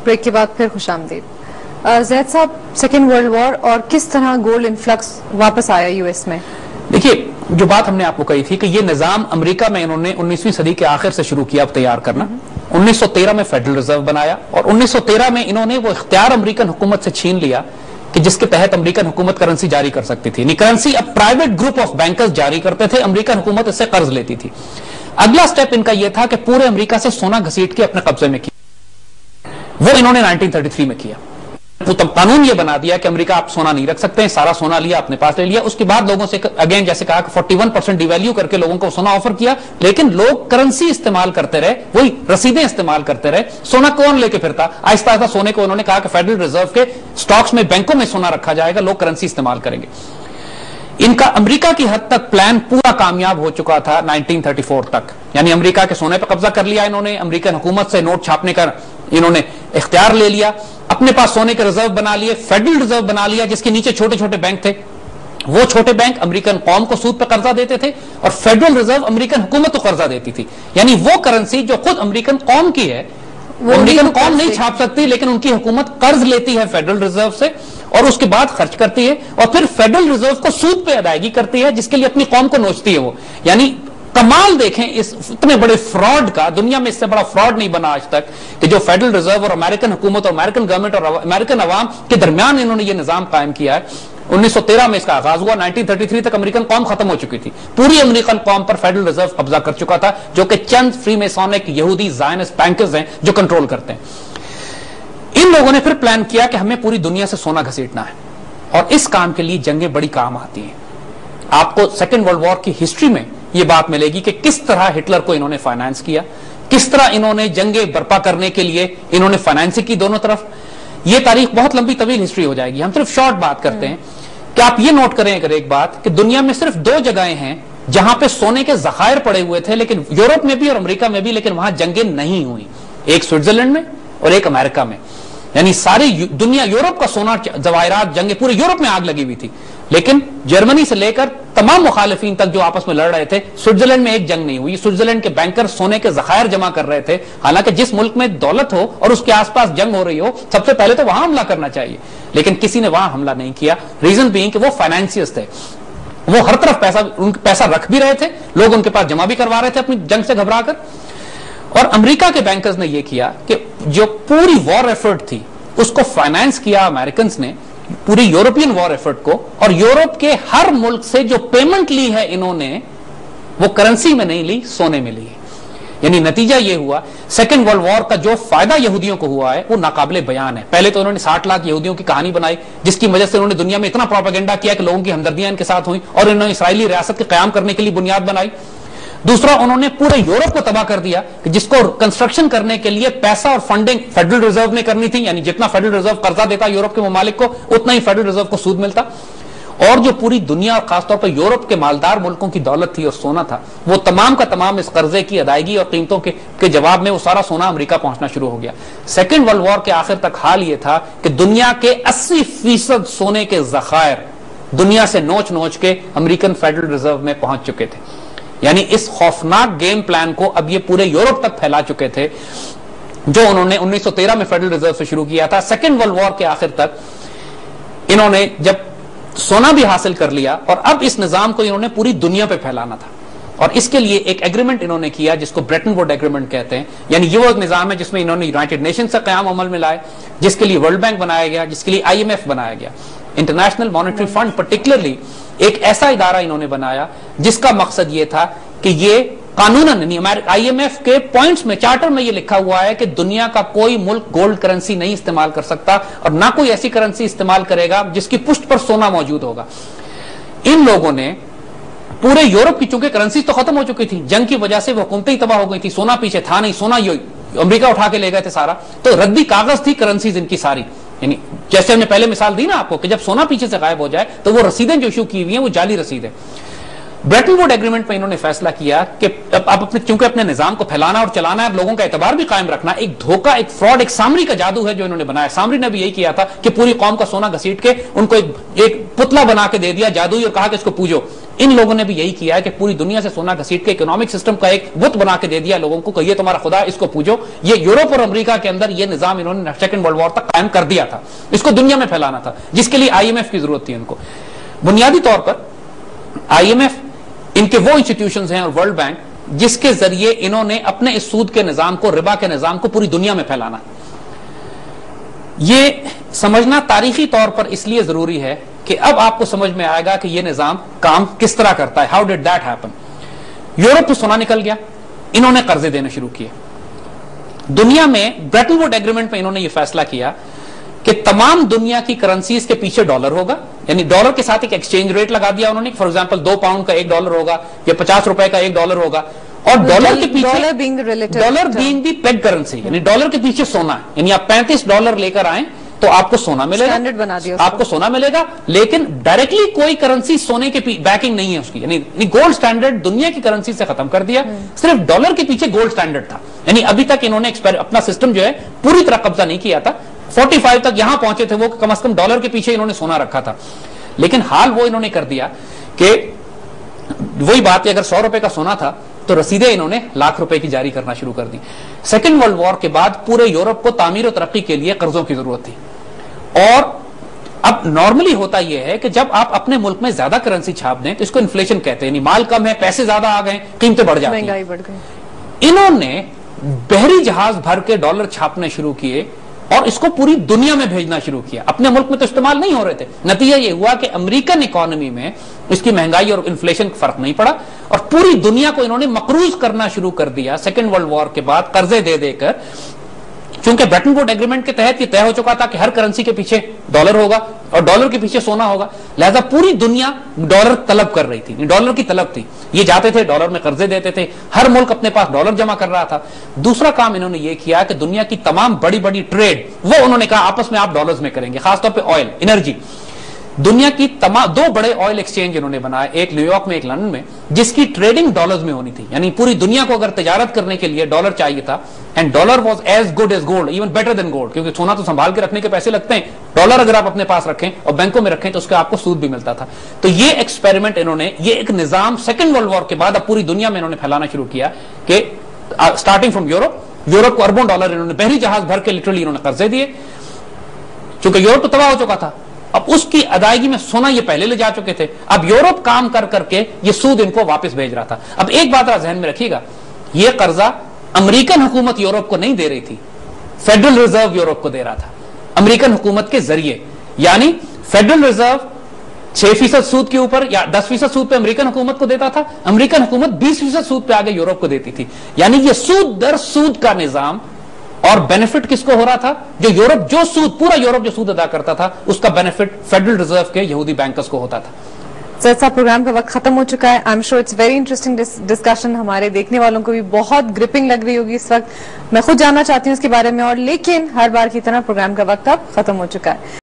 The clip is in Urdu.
بریک کے بعد پھر خوش آمدید۔ زید صاحب، سیکنڈ ورلڈ وار اور کس طرح گولڈ انفلکس واپس آیا یو ایس میں؟ دیکھیے، جو بات ہم نے آپ کو کہی تھی کہ یہ نظام امریکہ میں انہوں نے 19ویں صدی کے آخر سے شروع کیا تیار کرنا، 1913 میں فیڈرل ریزرو بنایا، اور 1913 میں انہوں نے وہ اختیار امریکن حکومت سے چھین لیا کہ جس کے تحت امریکن حکومت کرنسی جاری کر سکتی تھی۔ کرنسی اب پرائیویٹ گروپ آف بینکرز جاری کرتے تھے، امریکن حکومت اس سے قرض لیتی تھی۔ اگلا سٹیپ ان کا یہ تھا کہ پورے امریکہ سے سونا گھسیٹ کے اپنے قبضے میں کیا، وہ انہوں نے 1933 میں کیا۔ وہ تب قانون یہ بنا دیا کہ امریکہ آپ سونا نہیں رکھ سکتے ہیں، سارا سونا لیا اپنے پاس لے لیا۔ اس کے بعد لوگوں سے اگین جیسے کہا کہ 41% ڈیویلیو کر کے لوگوں کو سونا آفر کیا، لیکن لوگ کرنسی استعمال کرتے رہے، وہی رسیدیں استعمال کرتے رہے۔ سونا کون لے کے پھرتا؟ آہستہ آہستہ سونے کو انہوں نے کہا کہ فیڈرل ریزرو کے سٹاکس میں، بینکوں میں سونا رکھا جائے گا، لوگ کرنسی استعمال کریں گے۔ ان کا امریکہ کی حد تک پلان پورا کامیاب ہو چکا تھا 1934 تک، یعنی امریکہ کے سونے پہ قبضہ کر لیا انہوں نے، امریکن حکومت سے نوٹ چھاپنے کا انہوں نے اختیار لے لیا، اپنے پاس سونے کے ریزرو بنا لیے، فیڈرل ریزرو بنا لیا جس کے نیچے چھوٹے چھوٹے بینک تھے۔ وہ چھوٹے بینک امریکن قوم کو سود پہ قرضہ دیتے تھے، اور فیڈرل ریزرو امریکن حکومت کو قرضہ دیتی تھی۔ یعنی وہ کرنسی جو خود امریکن قوم کی ہے، وہ امریکن قوم نہیں چھاپ سکتی، لیکن ان کی حکومت قرض لیتی ہے فیڈرل ریزرو سے، اور اس کے بعد خرچ کرتی ہے، اور پھر فیڈرل ریزرو کو سود پہ ادائیگی کرتی ہے جس کے لیے اپنی قوم کو نوچتی ہے وہ۔ یعنی کمال دیکھیں اس اتنے بڑے فراڈ کا، دنیا میں اس سے بڑا فراڈ نہیں بنا آج تک کہ جو فیڈرل ریزرو اور امریکن حکومت اور امریکن گورنمنٹ اور امریکن عوام کے درمیان انہوں نے یہ نظام قائم کیا ہے۔ 1913 میں اس کا آغاز ہوا، 1933 تک امریکن قوم ختم ہو چکی تھی، پوری امریکن قوم پر فیڈرل ریزرو قبضہ کر چکا تھا، جو کہ چند فری میسونک یہودی زائنسٹ بینکرز ہیں جو کنٹرول کرتے ہیں۔ ان لوگوں نے پھر پلان کیا کہ ہمیں پوری دنیا سے سونا گھسیٹنا ہے، اور اس کام کے لیے جنگیں بڑی کام آتی ہیں۔ آپ کو سیکنڈ ورلڈ وار کی ہسٹری میں یہ بات ملے گی کہ کس طرح ہٹلر کو انہوں نے فائنانس کیا، کس طرح انہوں نے جنگیں برپا کرنے کے لیے انہوں نے فائنانس کی دونوں طرف۔ یہ تاریخ بہت لمبی طویل ہسٹری ہو جائے گی، ہم صرف شارٹ بات کرتے ہیں کہ آپ یہ نوٹ کریں اگر ایک بات کہ دنیا میں صرف 2 جگہیں ہیں جہاں پہ سونے کے ذخائر پڑے ہوئے تھے، لیکن یورپ میں بھی اور امریکہ میں بھی، لیکن وہاں جنگیں نہیں ہوئی، ایک سوئٹزرلینڈ میں اور ایک امریکہ میں۔ یعنی ساری دنیا، یورپ کا سونا ذخائرات، جنگیں پورے یورپ میں آگ لگی ہوئی تھی، لیکن جرمنی سے لے کر تمام مخالفین تک جو آپس میں لڑ رہے تھے، سوئٹزرلینڈ میں ایک جنگ نہیں ہوئی۔ سوئٹزرلینڈ کے بینکر سونے کے ذخائر جمع کر رہے تھے، حالانکہ جس ملک میں دولت ہو اور اس کے آس پاس جنگ ہو رہی ہو، سب سے پہلے تو وہاں حملہ کرنا چاہیے، لیکن کسی نے وہاں حملہ نہیں کیا۔ ریزن بینگ کہ وہ فائنینسیئرز تھے، وہ ہر طرف پیسہ رکھ بھی رہے تھے، لوگ ان کے پاس جمع بھی کروا رہے تھے اپنی جنگ سے گھبرا کر۔ اور امریکہ کے بینکرز نے یہ کیا کہ جو پوری وار ایفرٹ تھی اس کو فائنانس کیا امریکنز نے، پوری یورپین وار ایفرٹ کو، اور یورپ کے ہر ملک سے جو پیمنٹ لی ہے انہوں نے وہ کرنسی میں نہیں لی، سونے میں لی ہے۔ یعنی نتیجہ یہ ہوا سیکنڈ ورلڈ وار کا جو فائدہ یہودیوں کو ہوا ہے وہ ناقابل بیان ہے۔ پہلے تو انہوں نے 60 لاکھ یہودیوں کی کہانی بنائی جس کی وجہ سے انہوں نے دنیا میں اتنا پروپیگنڈا کیا کہ لوگوں کی ہمدردیاں ان کے ساتھ ہوئیں، اور انہوں نے اسرائیلی ریاست کے قیام کرنے کے لیے بنیاد بنائی۔ دوسرا، انہوں نے پورے یورپ کو تباہ کر دیا کہ جس کو کنسٹرکشن کرنے کے لیے پیسہ اور فنڈنگ فیڈرل ریزرو نے کرنی تھی، یعنی جتنا فیڈرل ریزرو قرضہ دیتا یورپ کے ممالک کو اتنا ہی فیڈرل ریزرو کو سود ملتا، اور جو پوری دنیا اور خاص طور پر یورپ کے مالدار ملکوں کی دولت تھی اور سونا تھا، وہ تمام کا تمام اس قرضے کی ادائیگی اور قیمتوں کے جواب میں وہ سارا سونا امریکہ پہنچنا شروع ہو گیا۔ سیکنڈ ورلڈ وار کے آخر تک حال یہ تھا کہ دنیا کے 80% سونے کے ذخائر دنیا سے نوچ نوچ کے امریکن فیڈرل ریزرو میں پہنچ چکے تھے۔ یعنی اس خوفناک گیم پلان کو اب یہ پورے یورپ تک پھیلا چکے تھے جو انہوں نے 1913 میں فیڈرل ریزرو سے شروع کیا تھا۔ سیکنڈ ورلڈ وار کے آخر تک انہوں نے جب سونا بھی حاصل کر لیا، اور اب اس نظام کو انہوں نے پوری دنیا پہ پھیلانا تھا، اور اس کے لیے ایک ایگریمنٹ انہوں نے کیا جس کو بریٹن ووڈ ایگریمنٹ کہتے ہیں۔ یعنی یہ وہ ایک نظام ہے جس میں انہوں نے یونائٹڈ نیشن سے قیام عمل میں لائے، جس کے لیے ورلڈ بینک بنایا گیا، جس کے لیے IMF بنایا گیا، انٹرنیشنل مانیٹری فنڈ پرٹیکولرلی ایک ایسا ادارہ انہوں نے بنایا جس کا مقصد یہ تھا کہ یہ قانوناً IMF کے پوائنٹس میں، چارٹر میں یہ لکھا ہوا ہے کہ دنیا کا کوئی ملک گولڈ کرنسی نہیں استعمال کر سکتا، اور نہ کوئی ایسی کرنسی استعمال کرے گا جس کی پشت پر سونا موجود ہوگا۔ ان لوگوں نے پورے یورپ کی، چونکہ کرنسی تو ختم ہو چکی تھی، جنگ کی وجہ سے وہ حکومتیں ہی تباہ ہو گئی تھی، سونا پیچھے تھا نہیں، سونا امریکہ اٹھا کے لے گئے تھے سارا، تو ردی کاغذ تھی کرنسیز ان کی ساری۔ یعنی جیسے ہم نے پہلے مثال دی نا آپ کو کہ جب سونا پیچھے سے غائب ہو جائے تو وہ رسیدیں جو ایشو کی ہوئی ہیں وہ جعلی رسیدیں۔ بریٹن ووڈ ایگریمنٹ میں انہوں نے فیصلہ کیا کہ اب چونکہ اپنے نظام کو پھیلانا اور چلانا ہے، لوگوں کا اعتبار بھی قائم رکھنا، ایک دھوکہ، ایک فراڈ، ایک سامری کا جادو ہے جو انہوں نے بنایا۔ سامری نے بھی یہی کیا تھا کہ پوری قوم کا سونا گھسیٹ کے ان کو ایک پتلا بنا کے دے دیا جادوئی، اور کہا کہ اس کو پوجو، ان لوگوں نے بھی یہی کیا ہے کہ پوری دنیا سے سونا گھسیٹ کے اکنامک سسٹم کا ایک بت بنا کے دے دیا لوگوں کو کہ یہ تمہارا خدا، اس کو پوجو. یہ یورپ اور امریکہ کے اندر یہ نظام انہوں نے سیکنڈ ورلڈ وار تک قائم کر دیا تھا. اس کو دنیا میں پھیلانا تھا، جس کے لیے IMF کی ضرورت تھی ان کو. بنیادی طور پر IMF ان کے وہ انسٹیٹیوشنز ہیں اور ورلڈ بینک جس کے ذریعے انہوں نے اپنے اس سود کے نظام کو، ربا کے نظام کو پوری دنیا میں پھیلانا. یہ سمجھنا تاریخی طور پر اس لیے ضروری ہے کہ اب آپ کو سمجھ میں آئے گا کہ یہ نظام کام کس طرح کرتا ہے. How did that happen? Europe تو سونا نکل گیا، انہوں نے قرضے دینے شروع کیے. دنیا میں بریٹن ووڈ ایگریمنٹ میں انہوں نے یہ فیصلہ کیا کہ تمام دنیا کی کرنسیز کے پیچھے ڈالر ہوگا، یعنی ڈالر کے ساتھ ایک ایکسچینج ریٹ لگا دیا انہوں نے. فار ایگزامپل 2 پاؤنڈ کا $1 ہوگا یا 50 روپے کا $1 ہوگا. اور ڈالر کے پیچھے ڈالر بینگ دی پیگ کرنسی، یعنی ڈالر کے پیچھے سونا ہے. یعنی آپ $35 لے کر آئیں تو آپ کو سونا ملے گا، آپ کو سونا ملے گا، لیکن ڈائریکٹلی کوئی کرنسی سونے کے بیکنگ نہیں ہے اس کی. یعنی گولڈ سٹینڈرڈ دنیا کی کرنسی سے ختم کر دیا، صرف ڈالر کے پیچھے گولڈ سٹینڈرڈ تھا. یعنی ابھی تک انہوں نے اپنا سسٹم جو ہے پوری طرح قبضہ نہیں کیا تھا. 45 تک یہاں پہنچے تھے وہ، کم از کم ڈالر کے پیچھے انہوں نے سونا رکھا تھا. لیکن حال وہ انہوں نے کر دیا کہ وہی بات ہے، اگر 100 روپے کا سونا تھا تو رسیدیں انہوں نے لاکھ روپے کی جاری کرنا شروع کر دی. سیکنڈ ورلڈ وار کے بعد پورے یورپ کو تعمیر و ترقی کے لیے قرضوں کی ضرورت تھی. اور اب نارملی ہوتا یہ ہے کہ جب آپ اپنے ملک میں زیادہ کرنسی چھاپ دیں تو اس کو انفلیشن کہتے ہیں، یعنی مال کم ہے، پیسے زیادہ آ گئے، قیمتیں بڑھ جاتی ہیں. مہنگائی بڑھ گئی. انہوں نے بحری جہاز بھر کے ڈالر چھاپنے شروع کیے اور اس کو پوری دنیا میں بھیجنا شروع کیا. اپنے ملک میں تو استعمال نہیں ہو رہے تھے. نتیجہ یہ ہوا کہ امریکن اکانومی میں اس کی مہنگائی اور انفلیشن فرق نہیں پڑا اور پوری دنیا کو انہوں نے مقروض کرنا شروع کر دیا سیکنڈ ورلڈ وار کے بعد، قرضے دے دے کر. چونکہ بریٹن ووڈ ایگریمنٹ کے تحت یہ طے ہو چکا تھا کہ ہر کرنسی کے پیچھے ڈالر ہوگا اور ڈالر کے پیچھے سونا ہوگا، لہذا پوری دنیا ڈالر طلب کر رہی تھی، ڈالر کی طلب تھی. یہ جاتے تھے ڈالر میں قرضے دیتے تھے، ہر ملک اپنے پاس ڈالر جمع کر رہا تھا. دوسرا کام انہوں نے یہ کیا کہ دنیا کی تمام بڑی بڑی ٹریڈ وہ انہوں نے کہا آپس میں آپ ڈالرز میں کریں گے، خاص طور پہ آئل، انرجی. دنیا کی تمام 2 بڑے آئل ایکسچینج انہوں نے بنائے، ایک نیو یارک میں ایک لندن میں، جس کی ٹریڈنگ ڈالرز میں ہونی تھی. یعنی پوری دنیا کو اگر تجارت کرنے کے لیے ڈالر چاہیے تھا، and dollar was as good as gold, even better than gold, کیونکہ سونا تو سنبھال کے رکھنے کے پیسے لگتے ہیں، ڈالر اگر آپ اپنے پاس رکھیں اور بینکوں میں رکھیں تو اس کا آپ کو سود بھی ملتا تھا. تو یہ ایکسپیریمنٹ انہوں نے، یہ ایک نظام سیکنڈ ورلڈ وار کے بعد اب پوری دنیا میں انہوں نے پھیلانا شروع کیا کہ اسٹارٹنگ فرام یورپ کو اربوں ڈالر انہوں نے بحری جہاز بھر کے لٹرلی انہوں نے قرضے دیے. چونکہ یورپ تو تباہ ہو چکا تھا، اب اس کی ادائیگی میں سونا یہ پہلے لے جا چکے تھے، اب یورپ کام کر کر کے یہ سود ان کو واپس بھیج رہا تھا. اب ایک بات ذہن میں رکھیے گا، یہ قرضہ امریکن حکومت یورپ کو نہیں دے رہی تھی، فیڈرل ریزرو یورپ کو دے رہا تھا امریکن حکومت کے ذریعے. یعنی فیڈرل ریزرو 6% سود کے اوپر یا 10% سود پہ امریکن حکومت کو دیتا تھا، امریکن حکومت 20% سود پہ آگے یورپ کو دیتی تھی. یعنی یہ سود در سود کا نظام، اور بینیفٹ کس کو ہو رہا تھا؟ جو یورپ جو سود، پورا یورپ جو سود ادا کرتا تھا اس کا بینیفٹ فیڈرل ریزرو کے یہودی بینکرز کو ہوتا تھا. سید صاحب پروگرام کا وقت ختم ہو چکا ہے. I am sure it's very interesting discussion. ہمارے دیکھنے والوں کو بھی بہت گرپنگ لگ رہی ہوگی اس وقت. میں خود جاننا چاہتی ہوں اس کے بارے میں، اور لیکن ہر بار کی طرح پروگرام کا وقت اب ختم ہو چکا ہے.